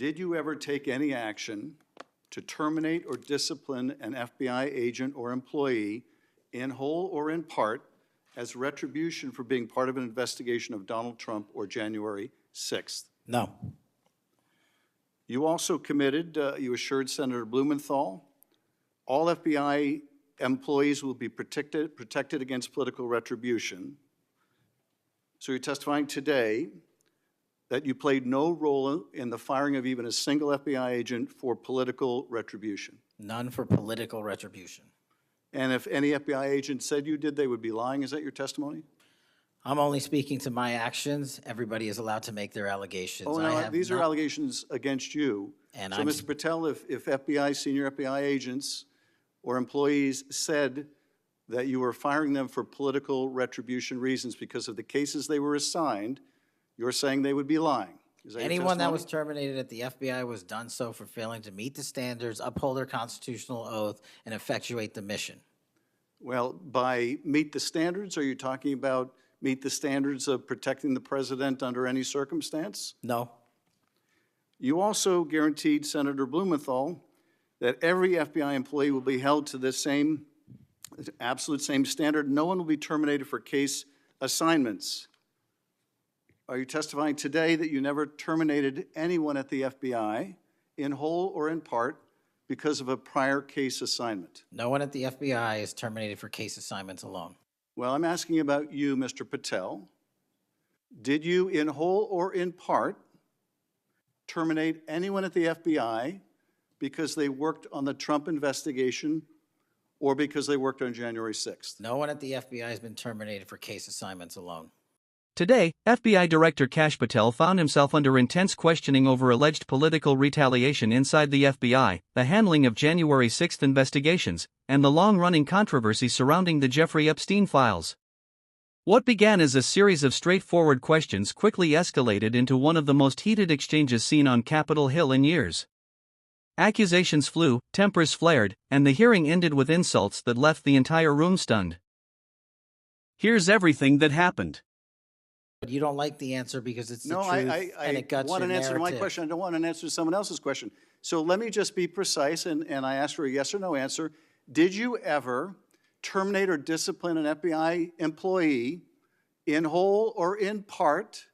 Did you ever take any action to terminate or discipline an FBI agent or employee in whole or in part as retribution for being part of an investigation of Donald Trump or January 6th? No. You also committed, you assured Senator Blumenthal, all FBI employees will be protected against political retribution. So you're testifying today that you played no role in the firing of even a single FBI agent for political retribution. None for political retribution. And if any FBI agent said you did, they would be lying. Is that your testimony? I'm only speaking to my actions. Everybody is allowed to make their allegations. Oh, no, these are allegations against you. And so, Mr. Patel, if FBI, senior FBI agents or employees said that you were firing them for political retribution reasons because of the cases they were assigned, you're saying they would be lying. Is that anyone that was terminated at the FBI was done so for failing to meet the standards, uphold their constitutional oath, and effectuate the mission. Well, by meet the standards, are you talking about meet the standards of protecting the president under any circumstance? No. You also guaranteed Senator Blumenthal that every FBI employee will be held to the same, absolute same standard. No one will be terminated for case assignments. Are you testifying today that you never terminated anyone at the FBI in whole or in part because of a prior case assignment? No one at the FBI is terminated for case assignments alone. Well, I'm asking about you, Mr. Patel. Did you, in whole or in part, terminate anyone at the FBI because they worked on the Trump investigation or because they worked on January 6th? No one at the FBI has been terminated for case assignments alone. Today, FBI Director Kash Patel found himself under intense questioning over alleged political retaliation inside the FBI, the handling of January 6th investigations, and the long-running controversy surrounding the Jeffrey Epstein files. What began as a series of straightforward questions quickly escalated into one of the most heated exchanges seen on Capitol Hill in years. Accusations flew, tempers flared, and the hearing ended with insults that left the entire room stunned. Here's everything that happened. But you don't like the answer because it's the truth and it guts want your an answer to my narrative. question. I don't want an answer to someone else's question. So let me just be precise, and I ask for a yes or no answer. Did you ever terminate or discipline an FBI employee in whole or in part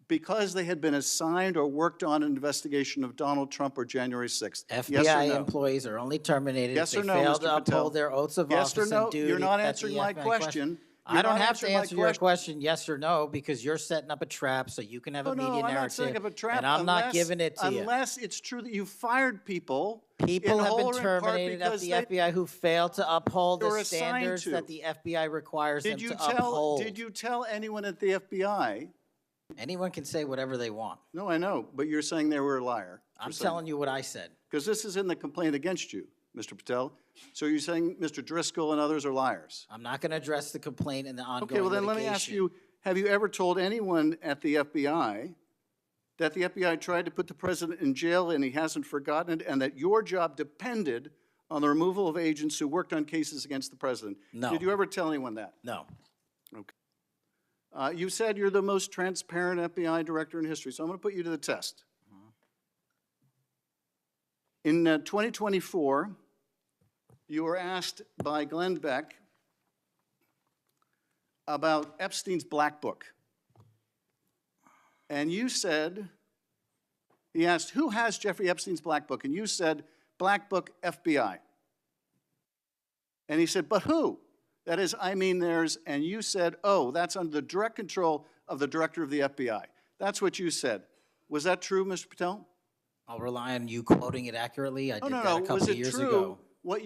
because they had been assigned or worked on an investigation of Donald Trump or January 6th? FBI yes or no? employees are only terminated Yes if or they no, fail Mr. to Patel? uphold their oaths of Yes office or no? and duty. You're not at the answering my FBI question. I don't have to my answer your question yes or no because you're setting up a trap so you can have a media I'm narrative. not setting up a trap. And I'm not giving it to you. Unless it's true that you fired people. People in have whole been or in part terminated at because the they FBI who failed to uphold were the assigned standards to. that the FBI requires them to tell, uphold. Did you tell anyone at the FBI? Anyone can say whatever they want. No, I know, but you're saying they were a liar. I'm telling you what I said. Because this is in the complaint against you, Mr. Patel. So you're saying Mr. Driscoll and others are liars? I'm not going to address the complaint and the ongoing Okay, well then litigation. let me ask you, have you ever told anyone at the FBI that the FBI tried to put the president in jail and he hasn't forgotten it, and that your job depended on the removal of agents who worked on cases against the president? No. Did you ever tell anyone that? No. Okay. You said you're the most transparent FBI director in history, so I'm going to put you to the test. In 2024, you were asked by Glenn Beck about Epstein's Black Book. And you said, he asked, who has Jeffrey Epstein's Black Book? And you said, Black Book, FBI. And he said, but who? That is, I mean theirs. And you said, oh, that's under the direct control of the director of the FBI. That's what you said. Was that true, Mr. Patel? I'll rely on you quoting it accurately. I did that a couple Was of it years true ago. what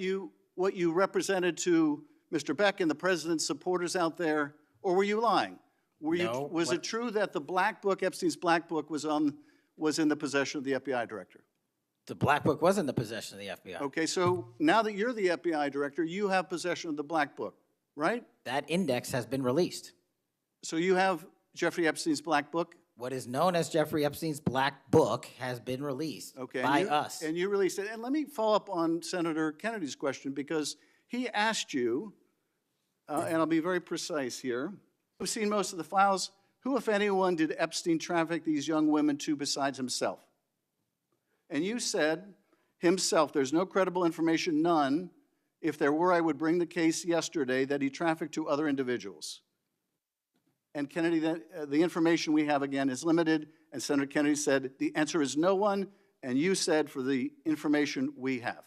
you represented to Mr. Beck and the president's supporters out there, or were you lying? No. Was it true that the Black Book, Epstein's Black Book, was in the possession of the FBI director? The Black Book was in the possession of the FBI. Okay, so now that you're the FBI director, you have possession of the Black Book, right? That index has been released. So you have Jeffrey Epstein's Black Book? What is known as Jeffrey Epstein's Black Book has been released by us. And you released it. And let me follow up on Senator Kennedy's question, because he asked you, and I'll be very precise here, we've seen most of the files. Who, if anyone, did Epstein traffic these young women to besides himself? And you said himself, there's no credible information, none. If there were, I would bring the case yesterday that he trafficked to other individuals. And Kennedy, the information we have again is limited, and Senator Kennedy said the answer is no one, and you said for the information we have.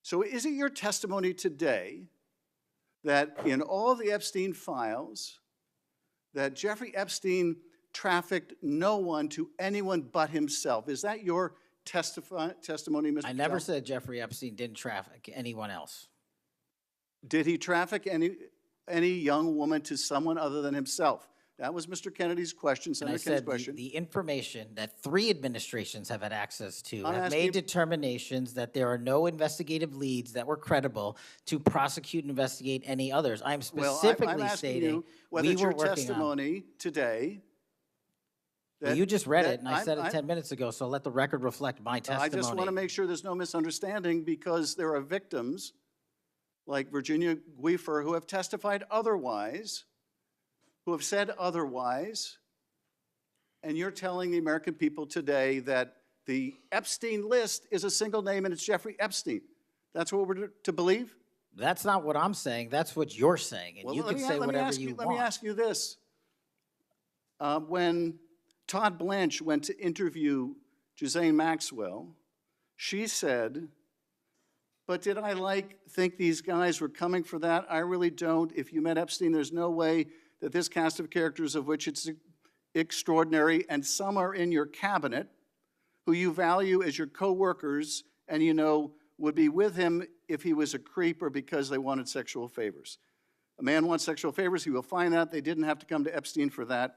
So is it your testimony today that in all of the Epstein files, that Jeffrey Epstein trafficked no one to anyone but himself? Is that your testimony, Mr. I never Patel? said Jeffrey Epstein didn't traffic anyone else. Did he traffic any young woman to someone other than himself? That was Mr. Kennedy's question, And I Senator Kennedy's said question. the information that 3 administrations have had access to I'm have asking made you- determinations that there are no investigative leads that were credible to prosecute and investigate any others. I'm Well, specifically I'm asking stating you whether we it's were your working on. testimony today. Well, that- you just read that it, and I said it 10 minutes ago, so let the record reflect my testimony. I just want to make sure there's no misunderstanding, because there are victims like Virginia Guifer who have testified otherwise, who have said otherwise, and you're telling the American people today that the Epstein list is a single name and it's Jeffrey Epstein. That's what we're to believe? That's not what I'm saying. That's what you're saying, and Well, you let can me- say let me whatever ask you Let want. me ask you this. When Todd Blanche went to interview Ghislaine Maxwell, she said, but did I think these guys were coming for that? I really don't. If you met Epstein, there's no way that this cast of characters, of which it's extraordinary, and some are in your cabinet, who you value as your co-workers, and you know would be with him if he was a creep or because they wanted sexual favors. A man wants sexual favors, he will find that. They didn't have to come to Epstein for that.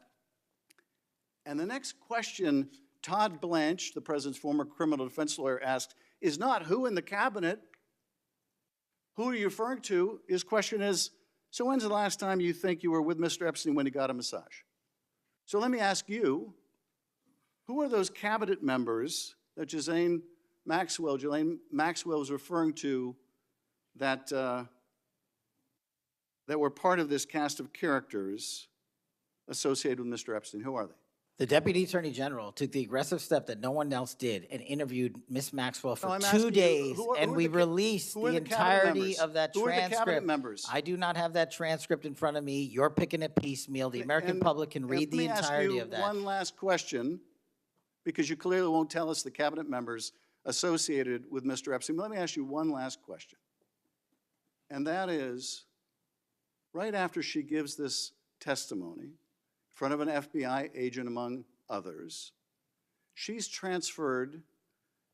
And the next question Todd Blanche, the president's former criminal defense lawyer, asked is not who in the cabinet, who are you referring to? His question is, so when's the last time you think you were with Mr. Epstein when he got a massage? So let me ask you, who are those cabinet members that Ghislaine Maxwell was referring to that, that were part of this cast of characters associated with Mr. Epstein? Who are they? The Deputy Attorney General took the aggressive step that no one else did and interviewed Miss Maxwell for I'm asking 2 you, days, who are and we the ca- released who are the the cabinet entirety members? of that Who are the cabinet transcript. members? I do not have that transcript in front of me. You're picking it piecemeal. The American public can read the entirety of Let me that. ask you one last question, because you clearly won't tell us the cabinet members associated with Mr. Epstein. Let me ask you one last question. And that is, right after she gives this testimony in front of an FBI agent, among others, she's transferred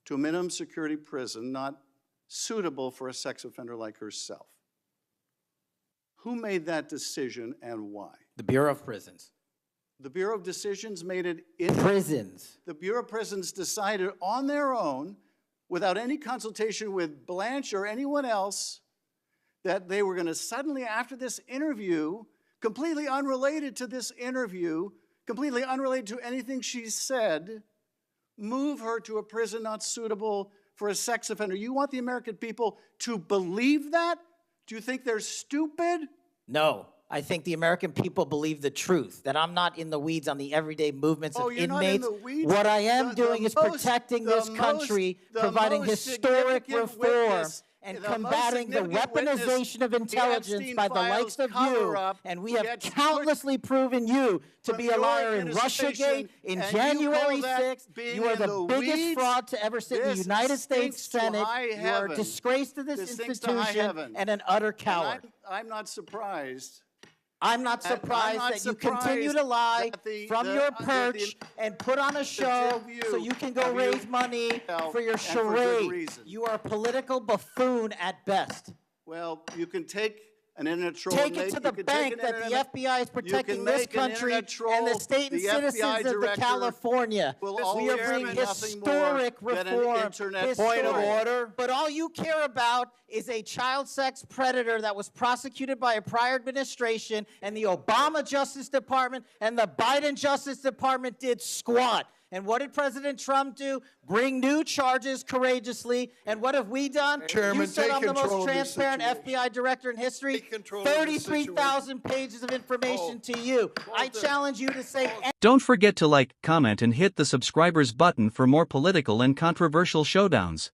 to a minimum security prison not suitable for a sex offender like herself. Who made that decision and why? The Bureau of Prisons. The Bureau of Decisions made it in Prisons. the Bureau of Prisons decided on their own, without any consultation with Blanche or anyone else, that they were going to suddenly, after this interview, completely unrelated to this interview, completely unrelated to anything she said, move her to a prison not suitable for a sex offender. You want the American people to believe that? Do you think they're stupid? No. I think the American people believe the truth, that I'm not in the weeds on the everyday movements Oh, of you're not in inmates. the weeds? What I am The doing is most- protecting the this most- country, the providing most historic significant reform, witness- and the most combating the significant witness weaponization of the intelligence Epstein by the files likes of you. cover-up And we have gets countlessly proven you to from be a your liar in administration, Russiagate, in and you January call that 6th. being You are in the the biggest weeds? fraud to ever sit in the This United States stinks to Senate. high You are a heaven. disgrace to this This stinks to high institution heaven. and an utter And coward. I'm not surprised. I'm not And I'm surprised not that you continue to surprised lie that from your perch and put on a show view so you can go of you raise money for your and for good charade. reason. You are a political buffoon at best. Well, you can take an internet troll. Take and it to make- the you can take bank an that the internet- FBI is protecting this make an country internet troll, and the state and the FBI citizens of the director California. will We always are bringing be nothing more historic than an reform. internet Point of troll. order. But all you care about is a child sex predator that was prosecuted by a prior administration, and the Obama Justice Department and the Biden Justice Department did squat. And what did President Trump do? Bring new charges courageously. And what have we done? Chairman, you said take I'm the control most of this transparent situation. FBI director in history. Take control of this 33,000 pages of information to you. I challenge you to say Don't forget to like, comment and hit the subscribers button for more political and controversial showdowns.